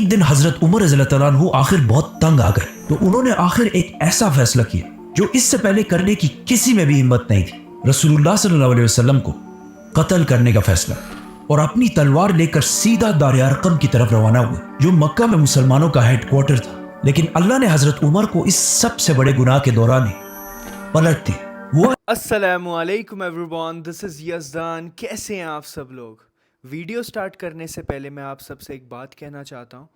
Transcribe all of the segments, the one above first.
एक दिन हजरत उमर रज़ी अल्लाह तआला अन्हु आखिर बहुत तंग आ गए, तो उन्होंने आखिर एक ऐसा फैसला किया जो इससे पहले करने की किसी में भी हिम्मत नहीं थी। रसूलुल्लाह सल्लल्लाहु अलैहि वसल्लम को कत्ल करने का फैसला, और अपनी तलवार लेकर सीधा दार अरकम की तरफ रवाना हुए, जो मक्का में मुसलमानों का हेडक्वार्टर था। लेकिन अल्लाह ने हजरत उमर को इस सबसे बड़े गुनाह के दौरान ही पलट दी। वो अस्सलामु अलैकुम एवरीवन, दिस इज़ यज़दान। कैसे हैं आप सब लोग? वीडियो स्टार्ट करने से पहले मैं आप सबसे एक बात कहना चाहता हूँ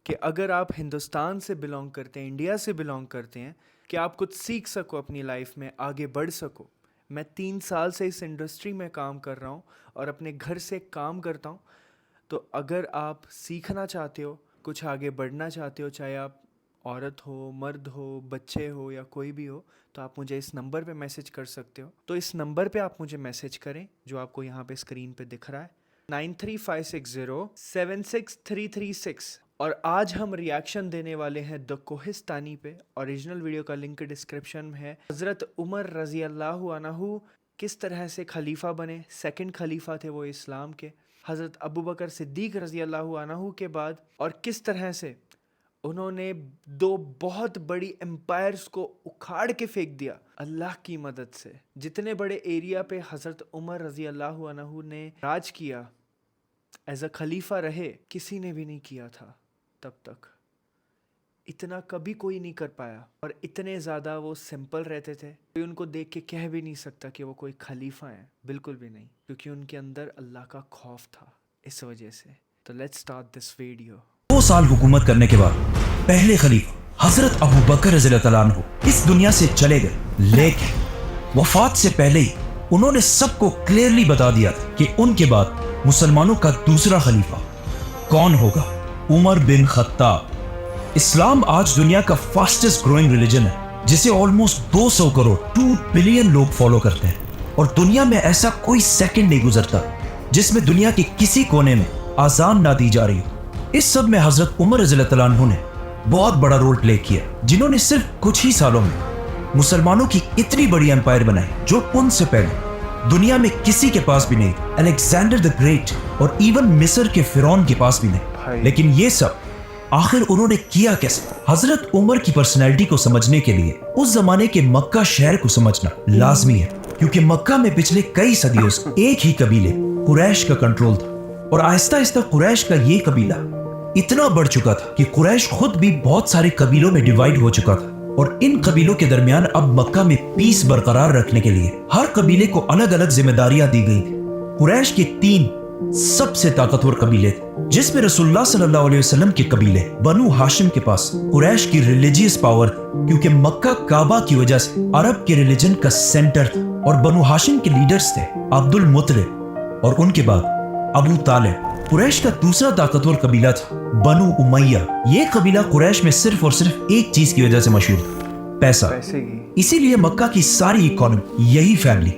कि अगर आप हिंदुस्तान से बिलोंग करते हैं, इंडिया से बिलोंग करते हैं, कि आप कुछ सीख सको अपनी लाइफ में, आगे बढ़ सको। मैं 3 साल से इस इंडस्ट्री में काम कर रहा हूँ और अपने घर से काम करता हूँ। तो अगर आप सीखना चाहते हो, कुछ आगे बढ़ना चाहते हो, चाहे आप औरत हो, मर्द हो, बच्चे हो या कोई भी हो, तो आप मुझे इस नंबर पे मैसेज कर सकते हो। तो इस नंबर पे आप मुझे मैसेज करें जो आपको यहाँ पे स्क्रीन पे दिख रहा है, 9356076336। और आज हम रिएक्शन देने वाले हैं द कोहिस्तानी पे। ओरिजिनल वीडियो का लिंक डिस्क्रिप्शन में है। हज़रत उमर रज़ी अल्लाहु अन्हु किस तरह से खलीफा बने, सेकंड खलीफा थे वो इस्लाम के, हज़रत अबू बकर सिद्दीक़ रज़ी अल्लाहु अन्हु के बाद, और किस तरह से उन्होंने 2 बहुत बड़ी एम्पायर्स को उखाड़ के फेंक दिया अल्लाह की मदद से। जितने बड़े एरिया पे हज़रत उमर रज़ी अल्लाहु अन्हु ने राज किया, एज अ खलीफा रहे, किसी ने भी नहीं किया था तब तक। इतना कभी कोई नहीं कर पाया, और इतने ज़्यादा वो सिंपल रहते थे, कोई उनको देख के कह भी नहीं सकता कि वो कोई खलीफा हैं, बिल्कुल भी नहीं, क्योंकि उनके अंदर अल्लाह का खौफ था। इस वजह से तो लेट्स स्टार्ट दिस वीडियो। 2 साल हुकूमत करने के बाद पहले खलीफा हजरत अबू बकर रज़ी अल्लाह तआला अन्हु इस दुनिया से चले गए, लेकिन वफात से पहले ही उन्होंने सबको क्लियरली बता दिया था कि उनके बाद मुसलमानों का दूसरा खलीफा कौन होगा, उमर बिन खत्ताब। इस्लाम आज दुनिया का फास्टेस्ट ग्रोइंग रिलीजन है, जिसे ऑलमोस्ट 200 करोड़ 2 बिलियन लोग फॉलो करते हैं, और दुनिया में ऐसा कोई सेकंड नहीं गुजरता जिसमें दुनिया के किसी कोने में आजान ना दी जा रही हो। इस सब में हजरत उमर रज़ी अल्लाह तआला अन्हु ने बहुत बड़ा रोल प्ले किया, जिन्होंने सिर्फ कुछ ही सालों में मुसलमानों की इतनी बड़ी एम्पायर बनाई जो उनसे पहले दुनिया में किसी के पास भी नहीं, अलेक्जेंडर द ग्रेट और इवन मिस्र के फिरौन के पास भी नहीं। लेकिन ये सब आखिर उन्होंने किया कैसे? हजरत उमर की पर्सनैलिटी को समझने के लिए उस जमाने के मक्का शहर को समझना लाजमी है, क्योंकि मक्का में पिछले कई सदियों से एक ही कबीले कुरैश का कंट्रोल था, और आहिस्ता आहिस्ता कुरैश का ये कबीला इतना बढ़ चुका था कि कुरैश खुद भी बहुत सारे कबीलों में डिवाइड हो चुका था। और इन कबीलों के दरमियान अब मक्का में पीस बरकरार रखने के लिए हर कबीले को अलग अलग जिम्मेदारियां दी गई थी। कुरैश के 3 सबसे ताकतवर कबीले थे, जिसमें रसूलुल्लाह सल्लल्लाहु अलैहि वसल्लम के कबीले बनु हाशिम के पास कुरैश की रिलीजियस पावर थी, क्योंकि मक्का काबा की वजह से अरब के रिलीजन का सेंटर था, और बनु हाशिम के लीडर्स थे अब्दुल मुत्तलिब और उनके बाद अबू तालिब। कुरैश का दूसरा ताकतवर कबीला था बनु उमैया। ये कबीला कुरैश में सिर्फ और सिर्फ एक चीज की वजह से मशहूर था, पैसा। इसीलिए मक्का की सारी इकोनॉमी यही फैमिली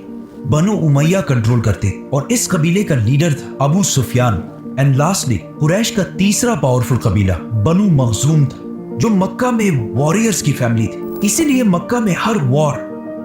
बनु उमैया कंट्रोल करते, और इस कबीले का लीडर था अबू सुफियान। एंड लास्टली कुरैश का तीसरा पावरफुल कबीला बनु मखजूम था, जो मक्का में वॉरियर्स की फैमिली थी। इसीलिए मक्का में हर वॉर,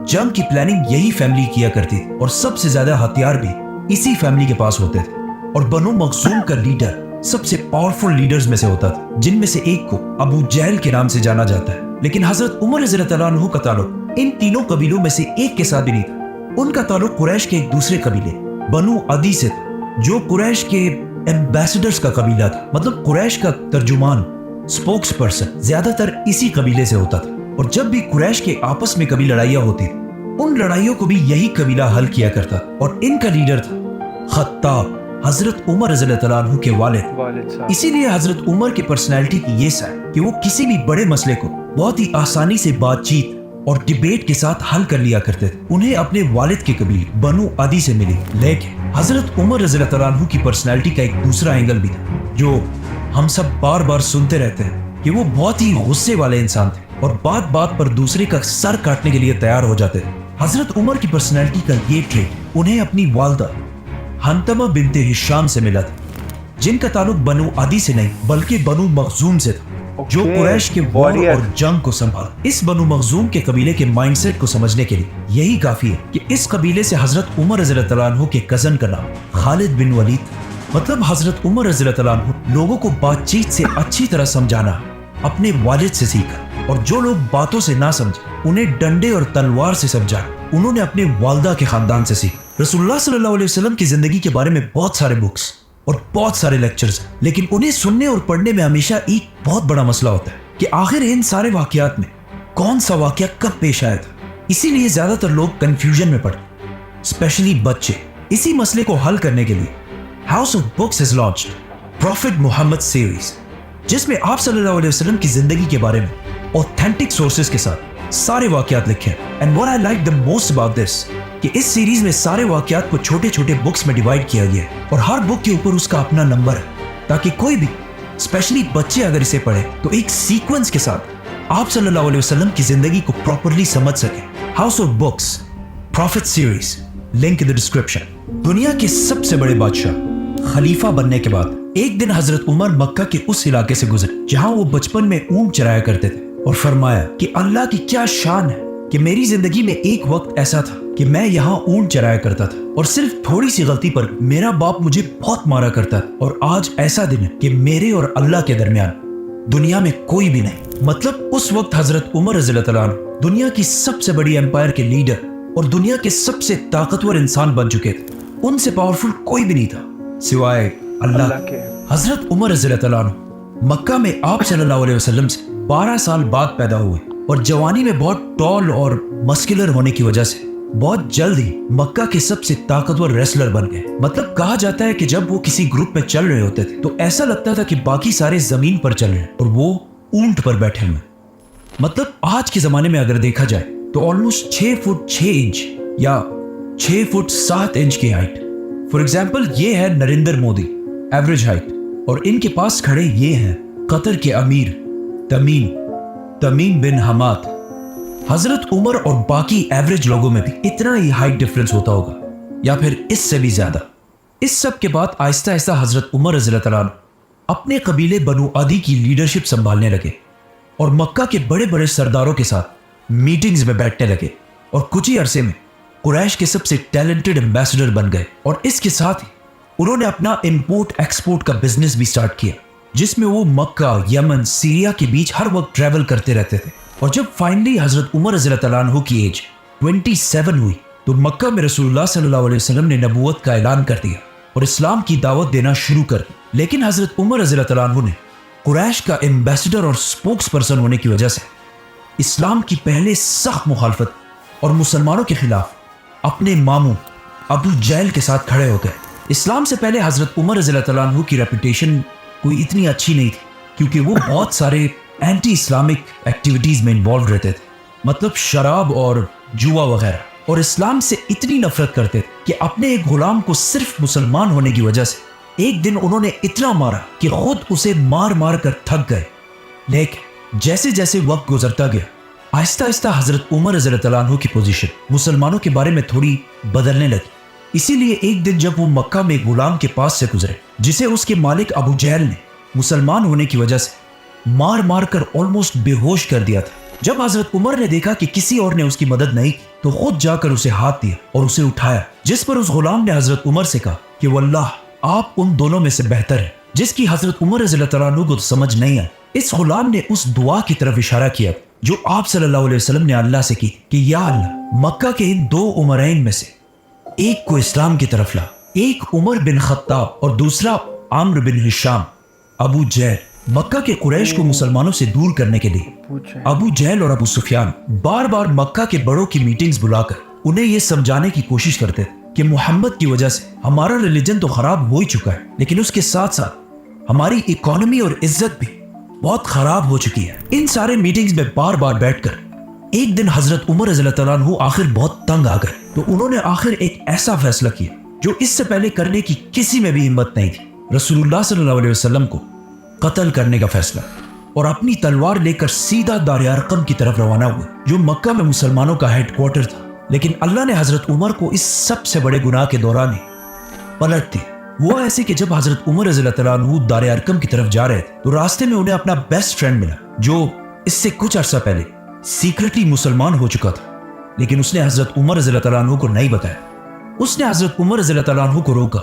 जंग की प्लानिंग यही फैमिली किया करती थी, और सबसे ज्यादा हथियार भी इसी फैमिली के पास होते थे। और बनु मखजूम का लीडर सबसे पावरफुल लीडर्स में से होता था, जिनमें से एक को अबू जहल के नाम से जाना जाता है। लेकिन हजरत उमर रज़ी अल्लाह तआला अन्हु का ताल्लुक इन तीनों कबीलों में से एक के साथ भी नहीं था। उनका ताल्लुक कुरैश के एक दूसरे कबीले बनु अदी से था, जो कुरैश के एम्बेसडर्स का कबीला था। मतलब कुरैश का तर्जुमान, स्पोक्स पर्सन ज्यादातर इसी कबीले से होता था, और जब भी कुरैश के आपस में कभी लड़ाइयाँ होती, उन लड़ाइयों को भी यही कबीला हल किया करता, और इनका लीडर था खत्ताब, हजरत उमर रज़ी अल्लाह तआला अन्हु के वालिद। इसीलिए हजरत उमर की पर्सनैलिटी की ये साइड कि वो किसी भी बड़े मसले को बहुत ही आसानी से बातचीत और डिबेट के साथ हल कर लिया करते थे। उन्हें अपने वालिद के कबीले बनु अदी से मिली। लेकिन हजरत उमर रज़ी अल्लाह तआला अन्हु की पर्सनैलिटी का एक दूसरा एंगल भी था, जो हम सब बार बार सुनते रहते हैं, कि वो बहुत ही गुस्से वाले इंसान थे, और बात बात पर दूसरे का सर काटने के लिए तैयार हो जाते थे। हजरत उमर की पर्सनैलिटी का ये ट्रेट उन्हें अपनी वालदा हंतमा बिनते हिशाम से मिला था, जिनका ताल्लुक बनु अदी से नहीं बल्कि बनु मखजूम से था, जो कुरैश के वॉर और जंग को संभाला। इस बनु मखजूम के कबीले के माइंडसेट को समझने के लिए यही काफी है कि इस कबीले से हजरत उमर रज़ी अल्लाह तआला अन्हु के कजन का नाम खालिद बिन वलीद, मतलब हजरत उमर रज़ी अल्लाह अन्हु लोगों को बातचीत से अच्छी तरह समझाना अपने वालिद से सीखा, और जो लोग बातों से ना समझे उन्हें डंडे और तलवार से समझाना उन्होंने अपने वालदा के खानदान से सीखा। रसूलुल्लाह सल्लल्लाहु अलैहि वसल्लम की जिंदगी के बारे में बहुत सारे बुक्स और बहुत सारे लेक्चर्स, लेकिन उन्हें सुनने और पढ़ने में हमेशा एक बहुत बड़ा मसला होता है कि आखिर इन सारे वाकयात में कौन सा वाकया कब पेश आया था। इसीलिए ज्यादातर लोग कंफ्यूजन में पड़े, स्पेशली बच्चे। इसी मसले को हल करने के लिए house of books has launched prophet Muhammad series, जिसमें आप सल्लल्लाहु अलैहि वसल्लम की जिंदगी के बारे में ऑथेंटिक सोर्सेज के साथ सारे वाकयात लिखे हैं। And what I like the most about this कि इस सीरीज में सारे वाकयात को छोटे छोटे बुक्स में डिवाइड किया गया है, और हर बुक के ऊपर उसका अपना नंबर है, ताकि कोई भी स्पेशली बच्चे अगर इसे पढ़े तो एक सीक्वेंस के साथ आप सल्लल्लाहु अलैहि वसल्लम की जिंदगी को प्रॉपर्ली समझ सके। House of books profit series, link in the description. दुनिया के सबसे बड़े बादशाह खलीफा बनने के बाद एक दिन हजरत उमर मक्का के उस इलाके से गुजरे जहां वो बचपन में ऊंट चराया करते थे, और फरमाया कि अल्लाह की क्या शान है कि मेरी जिंदगी में एक वक्त ऐसा था कि मैं यहाँ ऊंट चराया करता था, और सिर्फ थोड़ी सी गलती पर मेरा बाप मुझे बहुत मारा करता था, और आज ऐसा दिन है कि मेरे और अल्लाह के दरमियान दुनिया में कोई भी नहीं। मतलब उस वक्त हजरत उमर रज़ी अल्लाह अन्हु दुनिया की सबसे बड़ी एम्पायर के लीडर और दुनिया के सबसे ताकतवर इंसान बन चुके थे। उनसे पावरफुल कोई भी नहीं था सिवाय अल्लाह के। हजरत उमर रज़ी अल्लाह अन्हु मक्का में आप सल्लल्लाहु अलैहि वसल्लम से 12 साल बाद पैदा हुए, और जवानी में बहुत टॉल और मस्कुलर होने की वजह से बहुत जल्द ही मक्का के सबसे ताकतवर रेसलर बन गए। मतलब कहा जाता है कि जब वो किसी ग्रुप में चल रहे होते थे तो ऐसा लगता था कि बाकी सारे जमीन पर चल रहे हैं और वो ऊंट पर बैठे हुए। मतलब आज के जमाने में अगर देखा जाए तो ऑलमोस्ट 6 फुट 6 इंच या 6 फुट 7 इंच की हाइट। फॉर एग्जाम्पल ये है नरेंद्र मोदी, एवरेज हाइट, और इनके पास खड़े ये हैं कतर के अमीर तमीम बिन हमाद। हजरत उमर और बाकी एवरेज लोगों में भी इतना ही हाइट डिफरेंस होता होगा या फिर इससे भी ज्यादा। इस सब के बाद आहिस्ता आहिस्ता हजरत उमर रज़ी अल्लाह अन्हु अपने कबीले बनु अदी की लीडरशिप संभालने लगे, और मक्का के बड़े बड़े सरदारों के साथ मीटिंग्स में बैठने लगे, और कुछ ही अरसे में कुरैश के सबसे टैलेंटेड एम्बेसडर बन गए। और इसके साथ ही उन्होंने अपना इंपोर्ट एक्सपोर्ट का बिजनेस भी स्टार्ट किया, जिसमें वो मक्का, यमन, सीरिया के बीच हर वक्त ट्रैवल करते रहते थे। और जब फाइनली हजरत उमर रज़ी अल्लाह अन्हु की एज 27 हुई तो मक्का में रसूलुल्लाह सल्लल्लाहु अलैहि वसल्लम ने नबूवत का ऐलान कर दिया और इस्लाम की दावत देना शुरू कर दी। लेकिन हजरत उमर रज़ी अल्लाह अन्हु ने कुरैश का एम्बेसडर और स्पोक्स पर्सन होने की वजह से इस्लाम की पहले सख्त मुखालफत और मुसलमानों के खिलाफ अपने मामू अबू जहल के साथ खड़े हो गए। इस्लाम से पहले हजरत उमर रज़ी अल्लाह अन्हु की रेपुटेशन कोई इतनी अच्छी नहीं थी, क्योंकि वो बहुत सारे एंटी इस्लामिक एक्टिविटीज में इन्वॉल्व रहते थे, मतलब शराब और जुआ वगैरह, और इस्लाम से इतनी नफरत करते थे कि अपने एक गुलाम को सिर्फ मुसलमान होने की वजह से एक दिन उन्होंने इतना मारा कि खुद उसे मार मार कर थक गए। लेकिन जैसे जैसे वक्त गुजरता गया आहिस्ता आहिस्ता हजरत उमर रज़ी अल्लाह अन्हु की पोजीशन मुसलमानों के बारे में थोड़ी बदलने लगी। इसीलिए एक दिन जब वो मक्का में गुलाम के पास से गुजरे जिसे उसके मालिक अबू जहल ने मुसलमान होने की वजह से मार मार कर ऑलमोस्ट बेहोश कर दिया था, जब हजरत उमर ने देखा कि किसी और ने उसकी मदद नहीं की तो खुद जाकर उसे हाथ दिया और उसे उठाया, जिस पर उस गुलाम ने हजरत उमर से कहा कि वल्लाह आप उन दोनों में से बेहतर है, जिसकी हजरत उमर रज़ी अल्लाह अन्हु को समझ नहीं आई। इस गुलाम ने उस दुआ की तरफ इशारा किया जो आप सल्लल्लाहु अलैहि वसल्लम ने अल्लाह से की कि या अल्लाह मक्का के इन 2 उमरैन में से एक को इस्लाम की तरफ ला, एक उमर बिन खत्ताब और दूसरा आम्र बिन हिशाम। अबू जहल मक्का के कुरैश को मुसलमानों से दूर करने के लिए अबू जहल और अबू सुफियान बार बार मक्का के बड़ों की मीटिंग्स बुलाकर उन्हें यह समझाने की कोशिश करते थे कि मोहम्मद की वजह से हमारा रिलीजन तो खराब हो ही चुका है, लेकिन उसके साथ साथ हमारी इकोनॉमी और इज्जत भी बहुत खराब हो चुकी है। इन सारे मीटिंग्स में बार बार बैठकर एक दिन हजरत उमर रज़ी अल्लाह अन्हु आखिर बहुत तंग आ गए, तो उन्होंने आखिर एक ऐसा फैसला किया जो इससे पहले करने की किसी में भी हिम्मत नहीं थी। रसूलुल्लाह सल्लल्लाहु अलैहि वसल्लम को कत्ल करने का फैसला, और अपनी तलवार लेकर सीधा दार अरकम की तरफ रवाना हुए जो मक्का में मुसलमानों का हेडक्वार्टर था। लेकिन अल्लाह ने हजरत उमर को इस सबसे बड़े गुनाह के दौरान ही पलट दी। वो ऐसे कि जब हजरत उमर रज़ी अल्लाह अन्हु दार अरकम की तरफ जा रहे थे तो रास्ते में उन्हें अपना बेस्ट फ्रेंड मिला जो इससे कुछ अरसा पहले सीक्रेटली मुसलमान हो चुका था, लेकिन उसने हजरत उमर रज़ी अल्लाह अन्हु को नहीं बताया। उसने हजरत उमर रज़ी अल्लाह अन्हु को रोका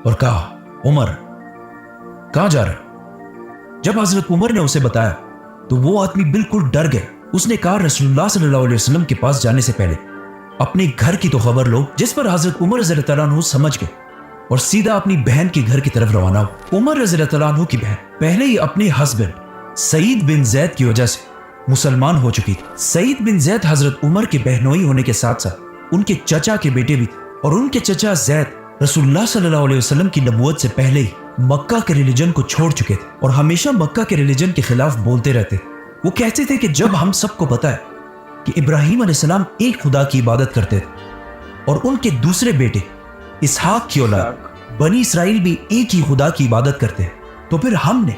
और कहा, उमर कहां जा रहा है? जब हजरत उमर ने उसे बताया तो वो आदमी बिल्कुल डर गया। उसने कहा, रसूलुल्लाह सल्लल्लाहु अलैहि वसल्लम के पास जाने से पहले अपने घर की तो खबर लो। जिस पर हजरत उमर रज़ियल्लाहु तआला अन्हु समझ गए और सीधा अपनी बहन के घर की तरफ रवाना हुआ। उमर रज़ियल्लाहु तआला अन्हु की बहन पहले ही अपने हस्बैंड सईद बिन ज़ैद की वजह से मुसलमान हो चुकी थी। सईद बिन ज़ैद हजरत उमर के बहनोई होने के साथ साथ उनके चचा के बेटे भी थे और उनके चचा ज़ैद रसूलुल्लाह सल्लल्लाहु अलैहि वसल्लम की नबूवत से पहले ही मक्का के रिलीजन को छोड़ चुके थे और हमेशा मक्का के रिलीजन के खिलाफ बोलते रहते थे। वो कहते थे कि जब हम सबको पता है कि इब्राहिम अलैहिस्सलाम एक खुदा की इबादत करते थे और उनके दूसरे बेटे इसहाक की औलाद बनी इसराइल भी एक ही खुदा की इबादत करते हैं, तो फिर हमने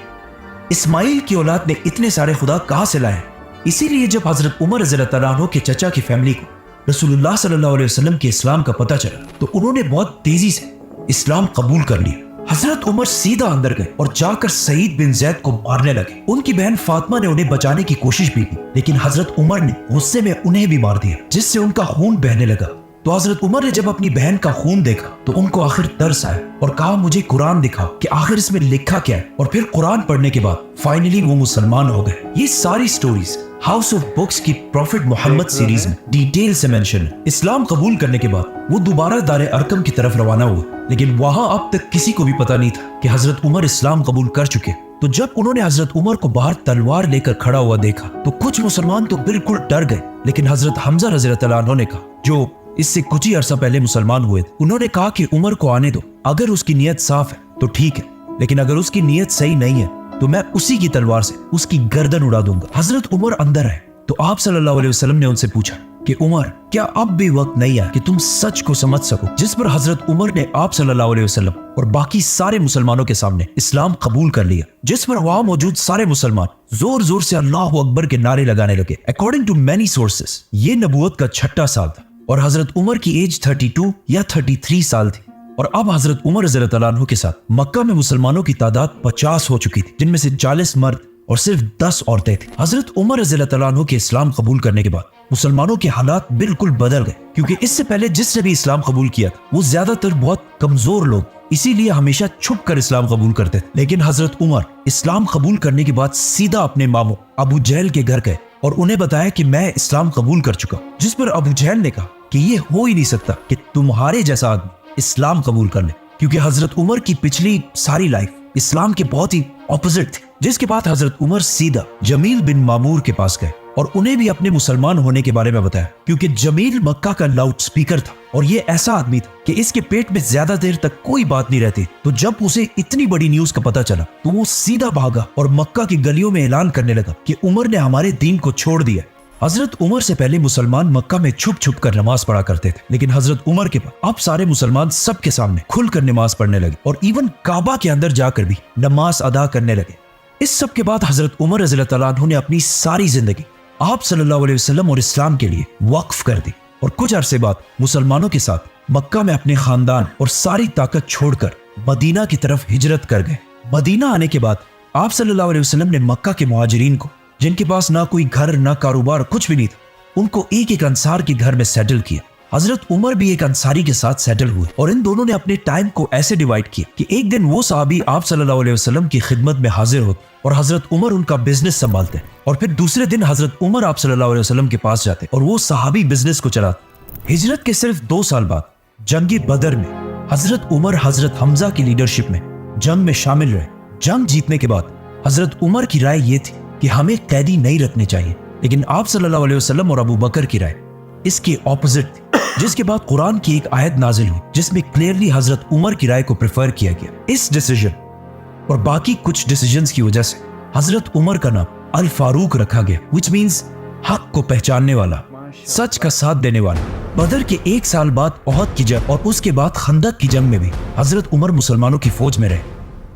इस्माइल की औलाद ने इतने सारे खुदा कहां से लाए? इसीलिए जब हजरत उमर रज़ियल्लाहु तआला अन्हु के चचा की फैमिली को रसूलुल्लाह सल्लल्लाहु अलैहि वसल्लम के इस्लाम का पता चला तो उन्होंने बहुत तेजी से इस्लाम कबूल कर लिया। हजरत उमर सीधा अंदर गए और जाकर सईद बिन ज़ैद को मारने लगे। उनकी बहन फातिमा ने उन्हें बचाने की कोशिश भी की, लेकिन हजरत उमर ने गुस्से में उन्हें भी मार दिया, जिससे उनका खून बहने लगा। तो हजरत उमर ने जब अपनी बहन का खून देखा तो उनको आखिर तरस आया और कहा, मुझे कुरान दिखाओ कि आखिर इसमें लिखा क्या है। और फिर कुरान पढ़ने के बाद फाइनली वो मुसलमान हो गए। ये सारी स्टोरीज हाउस ऑफ बुक्स की प्रॉफिट मोहम्मद सीरीज में डिटेल से मेंशन है। इस्लाम कबूल करने के बाद वो दोबारा दारे अरकम की तरफ रवाना हुए, लेकिन वहां अब तक किसी को भी पता नहीं था कि हजरत उमर इस्लाम कबूल कर चुके। तो जब उन्होंने हजरत उमर को बाहर तलवार लेकर खड़ा हुआ देखा तो कुछ मुसलमान तो बिल्कुल डर गए, लेकिन हजरत हमजा रज़ियल्लाहु तआला अन्हु ने कहा, जो इससे कुछ ही अरसा पहले मुसलमान हुए थे, उन्होंने कहा कि उमर को आने दो, अगर उसकी नीयत साफ है तो ठीक है, लेकिन अगर उसकी नीयत सही नहीं है तो मैं उसी की तलवार से उसकी गर्दन उड़ा दूंगा। हजरत उमर अंदर आए तो आप सल्लल्लाहु अलैहि वसल्लम ने उनसे पूछा कि उमर, क्या अब भी वक्त नहीं है कि तुम सच को समझ सको? जिस पर हजरत उमर ने आप सल्लल्लाहु अलैहि वसल्लम और बाकी सारे मुसलमानों के सामने इस्लाम कबूल कर लिया, जिस पर वहां मौजूद सारे मुसलमान जोर जोर से अल्लाहु अकबर के नारे लगाने लगे। अकॉर्डिंग टू मैनी सोर्सेस ये नबूवत का 6ठा साल था और हजरत उमर की एज 32 या 33 साल थी। और अब हजरत उमर रज़ियल्लाहु तआला अन्हु के साथ मक्का में मुसलमानों की तादाद 50 हो चुकी थी, जिनमें से 40 मर्द और सिर्फ 10 औरतें थी। हजरत उमर रज़ियल्लाहु तआला अन्हु के इस्लाम कबूल करने के बाद मुसलमानों के हालात बिल्कुल बदल गए, क्योंकि इससे पहले जिसने भी इस्लाम कबूल किया था वो ज्यादातर बहुत कमजोर लोग, इसीलिए हमेशा छुप कर इस्लाम कबूल करते थे। लेकिन हजरत उमर इस्लाम कबूल करने के बाद सीधा अपने मामू अबू जहल के घर गए और उन्हें बताया कि मैं इस्लाम कबूल कर चुका, जिस पर अबू जहल ने कहा कि ये हो ही नहीं सकता कि तुम्हारे जैसा आदमी इस्लाम कबूल कर ले, क्योंकि हजरत उमर की पिछली सारी लाइफ इस्लाम के बहुत ही ऑपोजिट थी। जिसके बाद हजरत उमर सीधा जमील बिन मामूर के पास गए और उन्हें भी अपने मुसलमान होने के बारे में बताया, क्योंकि जमील मक्का का लाउड स्पीकर था और ये ऐसा आदमी था कि इसके पेट में ज्यादा देर तक कोई बात नहीं रहती। तो जब उसे इतनी बड़ी न्यूज का पता चला तो वो सीधा भागा और मक्का की गलियों में ऐलान करने लगा कि उमर ने हमारे दीन को छोड़ दिया। हजरत उमर से पहले मुसलमान मक्का में छुप छुप कर नमाज पढ़ा करते थे, लेकिन हजरत उमर के बाद अब सारे मुसलमान सबके सामने खुलकर नमाज पढ़ने लगे और इवन काबा के अंदर जाकर भी नमाज अदा करने लगे। इस सब के बाद हजरत उमर रज़ियल्लाहु तआला अन्हु ने अपनी सारी जिंदगी आप सल्लल्लाहु अलैहि वसल्लम और इस्लाम के लिए वक्फ कर दी और कुछ अरसे बाद मुसलमानों के साथ मक्का में अपने खानदान और सारी ताकत छोड़कर मदीना की तरफ हिजरत कर गए। मदीना आने के बाद आप सल्लल्लाहु अलैहि वसल्लम ने मक्का के मुहाजिरीन को, जिनके पास ना कोई घर ना कारोबार कुछ भी नहीं था, उनको एक एक अंसार के घर में सेटल किया। हजरत उमर भी एक अंसारी के साथ सेटल हुए और इन दोनों ने अपने टाइम को ऐसे डिवाइड किया कि एक दिन वो सहाबी आप सल्लल्लाहु अलैहि वसल्लम की खिदमत में हाजिर होते और हजरत उमर उनका बिजनेस संभालते, और फिर दूसरे दिन हजरत उमर आप सल्लल्लाहु अलैहि वसल्लम के पास जाते और वो सहाबी बिजनेस को चलाते। हिजरत के सिर्फ 2 साल बाद जंग बदर में हजरत उमर हजरत हमजा की लीडरशिप में जंग में शामिल रहे। जंग जीतने के बाद हजरत उमर की राय ये थी कि हमें कैदी नहीं रखने चाहिए, लेकिन आप सल्लल्लाहु अलैहि वसल्लम और अबू बकर की राय इसके ऑपोजिट थी, जिसके बाद कुरान की एक आयत नाजिल हुई जिसमें क्लियरली हजरत उमर की राय को प्रेफर किया गया। इस डिसीजन और बाकी कुछ डिसीजंस की वजह से हजरत उमर का नाम अल फारूक रखा गया, विच मींस हक को पहचानने वाला, सच का साथ देने वाला। बदर के 1 साल बाद ओहद की जंग और उसके बाद खंदक की जंग में भी हजरत उमर मुसलमानों की फौज में रहे,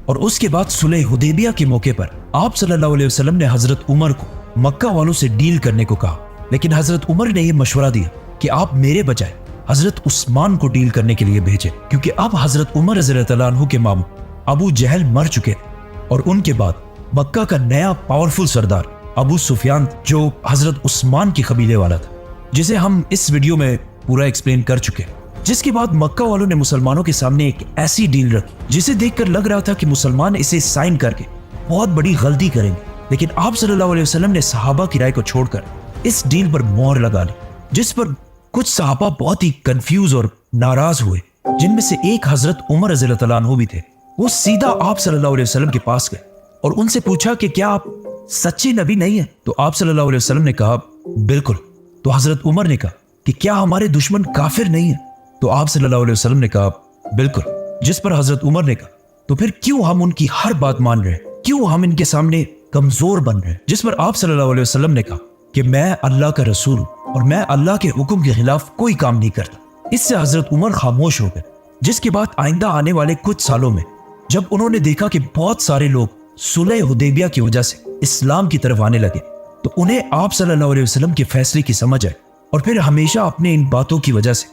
और उसके बाद सुलह हुदैबिया के मौके पर आप सल्लल्लाहु अलैहि वसल्लम ने हजरत उमर को मक्का वालों से डील करने को कहा, लेकिन हजरत उमर ने यह मशवरा दिया कि आप मेरे बजाय हजरत उस्मान को डील करने के लिए भेजें, क्योंकि अब हजरत उमर रज़ियल्लाहु तआला अन्हु के मामू अबू जहल मर चुके थे और उनके बाद मक्का का नया पावरफुल सरदार अबू सुफियान जो हजरत उस्मान की कबीले वाला था, जिसे हम इस वीडियो में पूरा एक्सप्लेन कर चुके हैं। जिसके बाद मक्का वालों ने मुसलमानों के सामने एक ऐसी डील रखी जिसे देखकर लग रहा था कि मुसलमान इसे साइन करके बहुत बड़ी गलती करेंगे, लेकिन आप सल्लल्लाहु अलैहि वसल्लम ने सहाबा की राय को छोड़कर इस डील पर मोहर लगा ली, जिस पर कुछ सहाबा बहुत ही कंफ्यूज और नाराज हुए, जिनमें से एक हजरत उमर रज़ियल्लाहु अन्हु भी थे। वो सीधा आप सल्लल्लाहु अलैहि वसल्लम के पास गए और उनसे पूछा कि क्या आप सच्चे नबी नहीं है? तो आप सल्लल्लाहु अलैहि वसल्लम ने कहा बिल्कुल। तो हजरत उमर ने कहा कि क्या हमारे दुश्मन काफिर नहीं है? तो आप सल्लल्लाहु अलैहि वसल्लम ने कहा बिल्कुल। जिस पर हजरत उमर ने कहा तो फिर क्यों हम उनकी हर बात मान रहे हैं, क्यों हम इनके सामने कमजोर बन रहे हैं? जिस पर आप सल्लल्लाहु अलैहि वसल्लम ने कहा कि मैं अल्लाह का रसूल हूं और मैं अल्लाह के हुक्म के खिलाफ कोई काम नहीं करता। इससे हजरत उमर खामोश हो गए। जिसके बाद आइंदा आने वाले कुछ सालों में जब उन्होंने देखा कि बहुत सारे लोग सुलह हुदैबिया की वजह से इस्लाम की तरफ आने लगे, तो उन्हें आप सल्लल्लाहु अलैहि वसल्लम के फैसले की समझ आई और फिर हमेशा अपने इन बातों की वजह से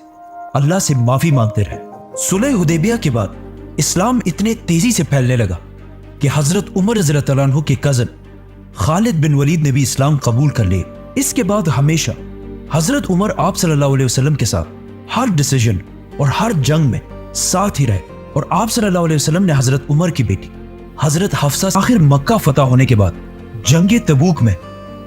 अल्लाह से माफी मांगते रहे। सुलह हुदैबिया के बाद इस्लाम इतने तेजी से फैलने लगा कि हजरत उमर रज़ियल्लाहु अन्हु के कजन खालिद बिन वलीद ने भी इस्लाम कबूल कर लिया। इसके बाद हमेशा हजरत उमर आप सल्लल्लाहु अलैहि वसल्लम के साथ हर डिसीजन और हर जंग में साथ ही रहे और आप सल्लल्लाहु अलैहि वसल्लम ने हजरत उमर की बेटी हजरत हफ्सा आखिर मक्का फतह होने के बाद जंगे तबूक में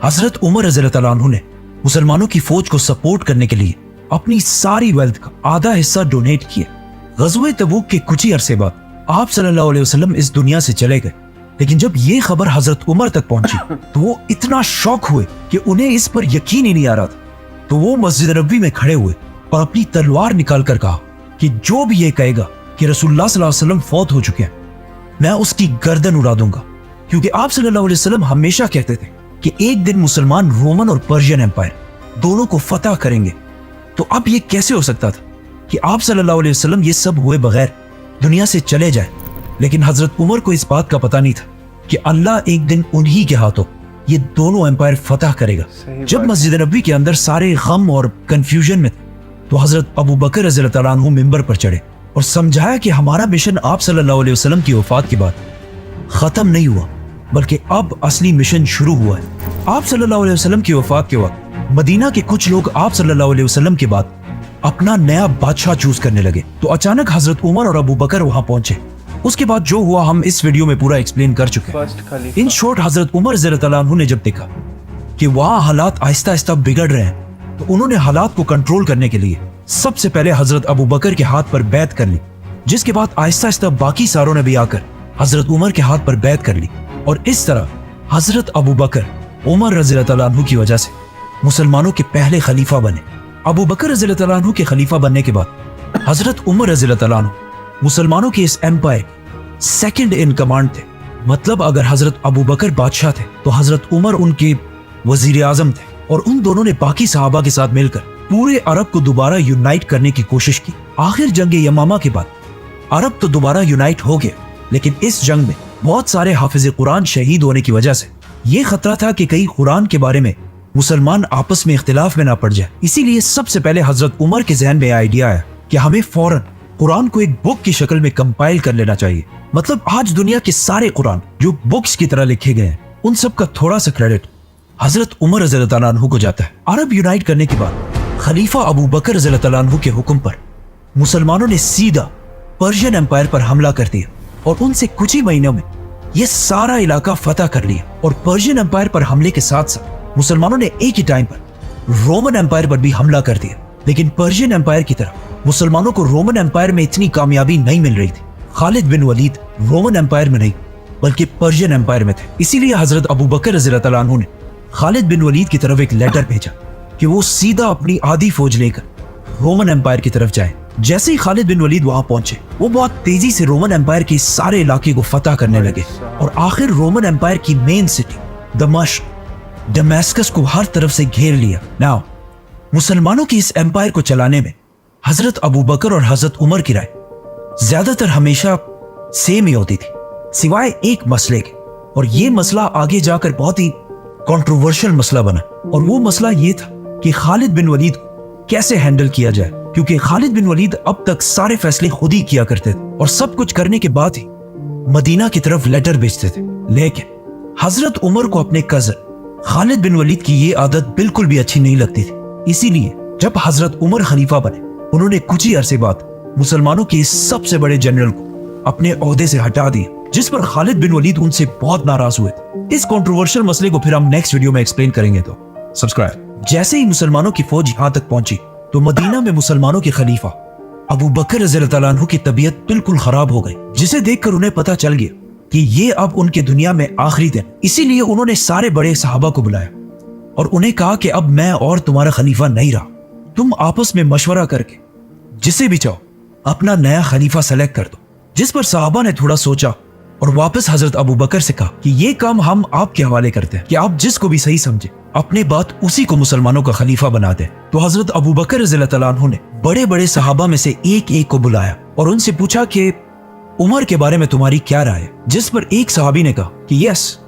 हजरत उमर रज़ियल्लाहु अन्हु ने मुसलमानों की फौज को सपोर्ट करने के लिए अपनी सारी वेल्थ का आधा हिस्सा डोनेट किया। गज़वे तबूक के कुछ ही अरसे बाद आप सल्लल्लाहु अलैहि वसल्लम इस दुनिया से चले गए, लेकिन जब ये खबर हजरत उमर तक पहुंची तो वो इतना शॉक हुए कि उन्हें इस पर यकीन ही नहीं आ रहा था। तो वो मस्जिद नबवी में खड़े हुए और अपनी तलवार निकाल कर कहा कि जो भी ये कहेगा कि रसूलुल्लाह सल्लल्लाहु अलैहि वसल्लम फौत हो चुके हैं, मैं उसकी गर्दन उड़ा दूंगा। क्योंकि आप सल्लल्लाहु अलैहि वसल्लम हमेशा कहते थे कि एक दिन मुसलमान रोमन और पर्शियन एम्पायर दोनों को फतह करेंगे। तो अब ये कैसे हो सकता था कि आप सल्लल्लाहु अलैहि वसल्लम ये सब हुए बगैर दुनिया से चले जाए? लेकिन हजरत उमर को इस बात का पता नहीं था कि अल्लाह एक दिन उन्हीं के हाथों ये दोनों एम्पायर फतह करेगा। जब मस्जिद नबवी के अंदर सारे गम और कंफ्यूजन में थे, तो हजरत अबू बकर रज़ियल्लाहु अन्हु मिंबर पर चढ़े और समझाया कि हमारा मिशन आप सल्लल्लाहु अलैहि वसल्लम की वफात के बाद खत्म नहीं हुआ, बल्कि अब असली मिशन शुरू हुआ है। आप सल्लल्लाहु अलैहि वसल्लम की वफात के वक्त मदीना के कुछ लोग आप सल्लल्लाहु अलैहि वसल्लम के बाद अपना नया बादशाह चूज करने लगे। तो अचानक हजरत उमर और अबू बकर वहां पहुंचे। उसके बाद जो हुआ हम इस वीडियो में पूरा एक्सप्लेन कर चुके हैं। इन शॉर्ट हजरत उमर रज़ियल्लाहु अन्हु ने जब देखा कि वहां हालात आहिस्ता आहिस्ता बिगड़ रहे हैं, तो उन्होंने हालात को कंट्रोल करने के लिए सबसे पहले हजरत अबू बकर के हाथ पर बैत कर ली, जिसके बाद आहिस्ता आहिस्ता बाकी सारों ने भी आकर हजरत उमर के हाथ पर बैत कर ली। और इस तरह हजरत अबू बकर उमर रज़ियल्लाहु अन्हु की वजह से मुसलमानों के पहले खलीफा बने। अबू बकर रज़ियल्लाहु अन्हु के खलीफा बनने के बाद हजरत उमर रज़ियल्लाहु अन्हु मुसलमानों के इस एम्पायर सेकंड इन कमांड थे। मतलब अगर हजरत अबू बकर बादशाह थे तो हजरत उमर उनके वजीर आजम थे, और उन दोनों ने बाकी सहाबा के साथ मिलकर पूरे अरब को दोबारा यूनाइट करने की कोशिश की। आखिर जंग यमामा के बाद अरब तो दोबारा यूनाइट हो गया, लेकिन इस जंग में बहुत सारे हाफिज कुरान शहीद होने की वजह से ये खतरा था कि कहीं कुरान के बारे में मुसलमान आपस में इख्तिलाफ में ना पड़ जाए। इसीलिए सबसे पहले हजरत उमर के जहन में आइडिया आया कि हमें फौरन कुरान को एक बुक की शक्ल में कंपाइल कर लेना चाहिए। मतलब आज दुनिया के सारे कुरान जो बुक्स की तरह लिखे गए हैं, उन सब का थोड़ा सा क्रेडिट हजरत उमर रज़ियल्लाहु अन्हु को जाता है। अरब यूनाइट करने के बाद खलीफा अबू बकर रज़ियल्लाहु अन्हु के हुक्म पर मुसलमानों ने सीधा पर्शियन एम्पायर पर हमला कर दिया और उनसे कुछ ही महीनों में ये सारा इलाका फतह कर लिया। और पर्शियन एम्पायर पर हमले के साथ साथ मुसलमानों ने एक ही टाइम पर रोमन एम्पायर पर भी हमला कर दिया। लेकिन पर्शियन एम्पायर की तरह मुसलमानों को रोमन एम्पायर में इतनी कामयाबी नहीं मिल रही थी। खालिद बिन वलीद रोमन एम्पायर में नहीं बल्कि पर्शियन एम्पायर में थे। इसीलिए हजरत अबू बकर रज़ियल्लाहु अन्हु ने खालिद बिन वलीद की तरफ एक लेटर भेजा कि वो सीधा अपनी आधी फौज लेकर रोमन एम्पायर की तरफ जाए। जैसे ही खालिद बिन वलीद वहां पहुंचे, वो बहुत तेजी से रोमन एम्पायर के सारे इलाके को फतह करने लगे और आखिर रोमन एम्पायर की मेन सिटी दमास्कस को हर तरफ से घेर लिया। नाउ मुसलमानों की इस एम्पायर को चलाने में हजरत अबू बकर और हजरत उमर की राय ज्यादातर हमेशा सेम ही होती थी, सिवाय एक मसले के। और ये मसला आगे जाकर बहुत ही कंट्रोवर्शियल मसला बना, और वो मसला ये था कि खालिद बिन वलीद को कैसे हैंडल किया जाए। क्योंकि खालिद बिन वलीद अब तक सारे फैसले खुद ही किया करते थे और सब कुछ करने के बाद ही मदीना की तरफ लेटर भेजते थे। लेकिन हजरत उमर को अपने कजन खालिद बिन वलीद की ये आदत बिल्कुल भी अच्छी नहीं लगती थी। इसीलिए जब हजरत उमर खलीफा बने उन्होंने कुछ ही अरसे बाद मुसलमानों के सबसे बड़े जनरल को अपने ओहदे से हटा दिया, जिस पर खालिद बिन वलीद उनसे बहुत नाराज हुए थे। इस कंट्रोवर्शियल मसले को फिर हम नेक्स्ट वीडियो में एक्सप्लेन करेंगे, तो सब्सक्राइब। जैसे ही मुसलमानों की फौज यहाँ तक पहुंची तो मदीना में मुसलमानों के खलीफा अबू बकर रज़ियल्लाहु तआला अन्हु की तबीयत बिल्कुल खराब हो गई, जिसे देखकर उन्हें पता चल गया कि ये अब उनके दुनिया में आखिरी दिन। इसीलिए उन्होंने सारे बड़े सहाबा को बुलाया और उन्हें कहा कि अब मैं और तुम्हारा खलीफा नहीं रहा, तुम आपस में मशवरा करके जिसे भी चाहो अपना नया खलीफा सेलेक्ट कर दो। जिस पर सहाबा ने थोड़ा सोचा और वापस हजरत अबू बकर से कहा कि ये काम हम आपके हवाले करते हैं कि आप जिसको भी सही समझे अपने बात उसी को मुसलमानों का खलीफा बना दे। तो हजरत अबू बकर रज़ियल्लाहु तआला अन्हु ने बड़े बड़े सहाबा में से एक एक को बुलाया और उनसे पूछा कि उमर के बारे में तुम्हारी क्या राय है। जिस पर एक सहाबी ने कहा कि यस,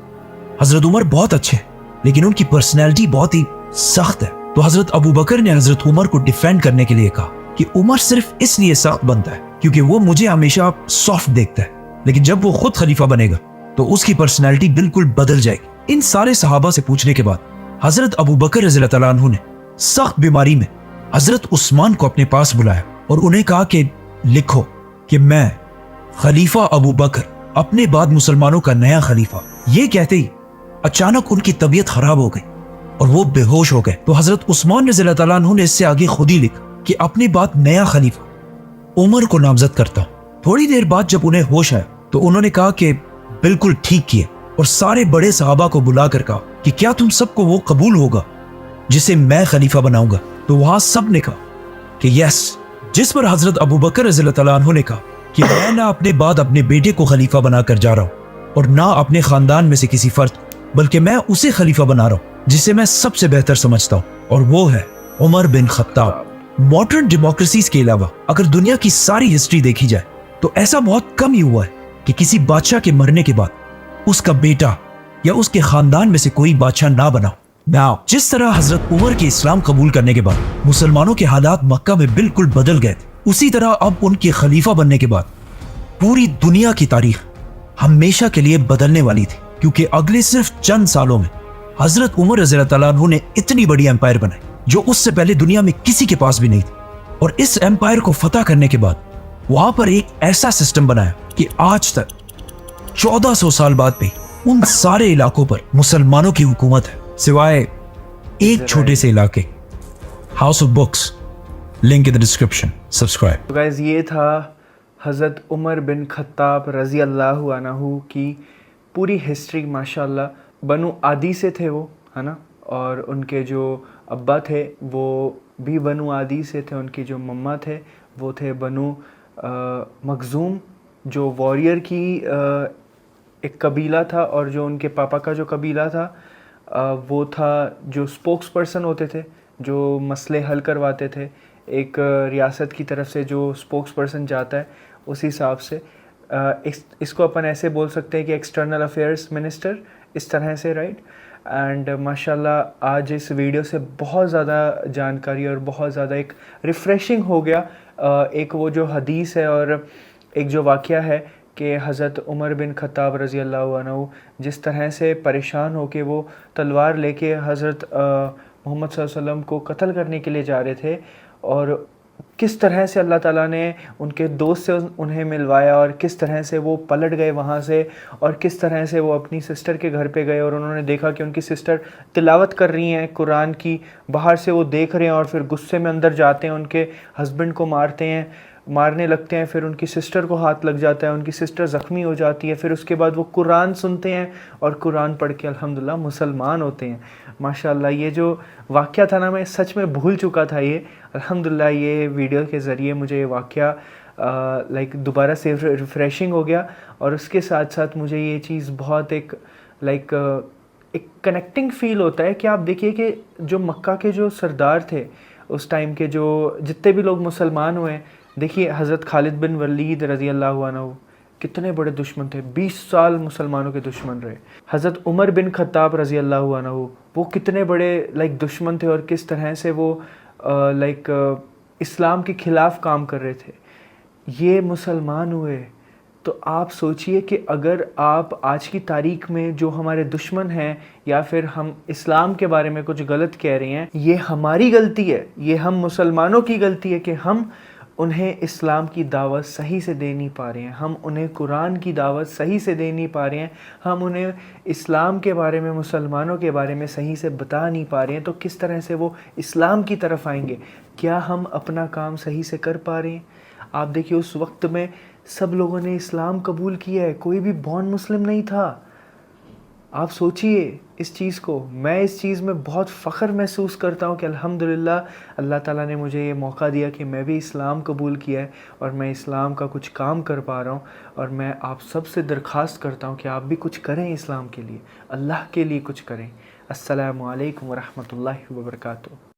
हजरत उमर बहुत अच्छे हैं, लेकिन उनकी पर्सनैलिटी बहुत ही सख्त है। तो हजरत अबू बकर ने हजरत उमर को डिफेंड करने के लिए कहा कि उमर सिर्फ इसलिए सख्त बनता है क्योंकि वो मुझे हमेशा सॉफ्ट देखता है, लेकिन जब वो खुद खलीफा बनेगा तो उसकी पर्सनैलिटी बिल्कुल बदल जाएगी। इन सारे सहाबा से पूछने के बाद हजरत अबू बकर रज़ियल्लाहु तआला अन्हु ने सख्त बीमारी में हजरत उस्मान को अपने पास बुलाया और उन्हें कहा कि लिखो कि मैं खलीफा अबू बकर अपने बाद मुसलमानों का नया खलीफा। ये कहते ही अचानक उनकी तबीयत खराब हो गई और वो बेहोश हो गए। तो हजरत उस्मान रज़ियल्लाहु तआला अन्हु ने इससे आगे खुद ही लिखा कि अपनी बात नया खलीफा उमर को नामजद करता हूं। थोड़ी देर बाद जब उन्हें होश आया तो उन्होंने कहा कि बिल्कुल ठीक किए और सारे बड़े सहाबा को बुलाकर कहा कि क्या तुम सबको वो कबूल होगा जिसे मैं खलीफा बनाऊंगा। तो वहां सब ने कहा कि यस। जिस पर हजरत अबू बकर रज़ियल्लाहु तआला अन्हु ने कहा कि मैं ना अपने बाद अपने बेटे को खलीफा बनाकर जा रहा हूं और ना अपने खानदान में से किसी फर्द, बल्कि मैं उसे खलीफा बना रहा हूं जिसे मैं सबसे बेहतर समझता हूं, और वो है Umar bin Khattab. Modern democracies के अलावा अगर दुनिया की सारी हिस्ट्री देखी जाए तो ऐसा बहुत कम ही हुआ है कि किसी बादशाह के मरने के बाद उसका बेटा या उसके खानदान में से कोई बादशाह ना बना। नाउ जिस तरह हजरत उमर के इस्लाम कबूल करने के बाद मुसलमानों के हालात मक्का में बिल्कुल बदल गए थे, उसी तरह अब उनके खलीफा बनने के बाद पूरी दुनिया की तारीख हमेशा के लिए बदलने वाली थी, क्योंकि अगले सिर्फ चंद सालों में हजरत उमर रज़ियल्लाहु तआला अन्हु ने इतनी बड़ी एम्पायर बनाई जो उससे पहले दुनिया में किसी के पास भी नहीं थी। और इस एम्पायर को फतह करने के बाद वहां पर एक ऐसा सिस्टम बनाया कि आज तक 1400 साल बाद भी उन सारे इलाकों पर मुसलमानों की हुकूमत है, सिवाय एक छोटे से इलाके house of books. Link in the description. Subscribe. तो गाइस, ये था हज़रत उमर बिन खत्ताब रज़ी अल्लाहु अन्हु की पूरी हिस्ट्री। माशाल्लाह बनु आदी से थे वो, है ना, और उनके जो अब्बा थे वो भी बनु आदी से थे, उनकी जो मम्मा थे वो थे बनु मखजूम, जो वॉरियर की एक कबीला था, और जो उनके पापा का जो कबीला था वो था जो स्पोक्स पर्सन होते थे, जो मसले हल करवाते थे। एक रियासत की तरफ से जो स्पोक्स पर्सन जाता है उस हिसाब से इसको अपन ऐसे बोल सकते हैं कि एक्सटर्नल अफेयर्स मिनिस्टर, इस तरह से, राइट। एंड माशाल्लाह आज इस वीडियो से बहुत ज़्यादा जानकारी और बहुत ज़्यादा एक रिफ़्रेशिंग हो गया। एक वो जो हदीस है और एक जो वाक़या है कि हज़रत उमर बिन खत्ताब रज़ी अल्लाहु अन्हु जिस तरह से परेशान होके वो तलवार लेके हज़रत मोहम्मद सल्लल्लाहु अलैहि वसल्लम को कत्ल करने के लिए जा रहे थे, और किस तरह से अल्लाह ताला ने उनके दोस्त से उन्हें मिलवाया, और किस तरह से वो पलट गए वहाँ से, और किस तरह से वो अपनी सिस्टर के घर पे गए और उन्होंने देखा कि उनकी सिस्टर तिलावत कर रही हैं कुरान की, बाहर से वो देख रहे हैं और फिर गुस्से में अंदर जाते हैं, उनके हस्बैंड को मारने लगते हैं, फिर उनकी सिस्टर को हाथ लग जाता है, उनकी सिस्टर ज़ख्मी हो जाती है, फिर उसके बाद वो कुरान सुनते हैं और कुरान पढ़ के अल्हम्दुलिल्लाह मुसलमान होते हैं। माशाल्लाह ये जो वाक़या था ना, मैं सच में भूल चुका था ये। अल्हम्दुलिल्लाह ये वीडियो के ज़रिए मुझे ये वाक़या लाइक दोबारा से रिफ़्रेशिंग हो गया, और उसके साथ साथ मुझे ये चीज़ बहुत एक एक कनेक्टिंग फ़ील होता है कि आप देखिए कि जो मक्का के जो सरदार थे उस टाइम के, जो जितने भी लोग मुसलमान हुए, देखिए हज़रत खालिद बिन वलीद रज़ी अल्लाहु अन्हु कितने बड़े दुश्मन थे, 20 साल मुसलमानों के दुश्मन रहे। हज़रत उमर बिन खत्ताब रज़ी अल्लाहु अन्हु वो कितने बड़े दुश्मन थे, और किस तरह से वो इस्लाम के ख़िलाफ़ काम कर रहे थे। ये मुसलमान हुए تو آپ سوچئے کہ اگر آپ آج کی تاریخ میں جو ہمارے دشمن ہیں یا پھر ہم اسلام کے بارے میں کچھ غلط کہہ رہے ہیں، یہ ہماری غلطی ہے، یہ ہم مسلمانوں کی غلطی ہے کہ ہم انہیں اسلام کی دعوت صحیح سے دے نہیں پا رہے ہیں، ہم انہیں قرآن کی دعوت صحیح سے دے نہیں پا رہے ہیں، ہم انہیں اسلام کے بارے میں، مسلمانوں کے بارے میں صحیح سے بتا نہیں پا رہے ہیں، تو کس طرح سے وہ اسلام کی طرف آئیں گے؟ کیا ہم اپنا کام صحیح سے کر پا رہے ہیں؟ آپ دیکھیے اس وقت میں سب لوگوں نے اسلام قبول کیا ہے، کوئی بھی بورن مسلم نہیں تھا۔ آپ سوچئے اس چیز کو، میں اس چیز میں بہت فخر محسوس کرتا ہوں کہ الحمدللہ اللہ تعالیٰ نے مجھے یہ موقع دیا کہ میں بھی اسلام قبول کیا ہے اور میں اسلام کا کچھ کام کر پا رہا ہوں، اور میں آپ سب سے درخواست کرتا ہوں کہ آپ بھی کچھ کریں اسلام کے لیے، اللہ کے لیے کچھ کریں۔ السلام علیکم ورحمۃ اللہ وبرکاتہ۔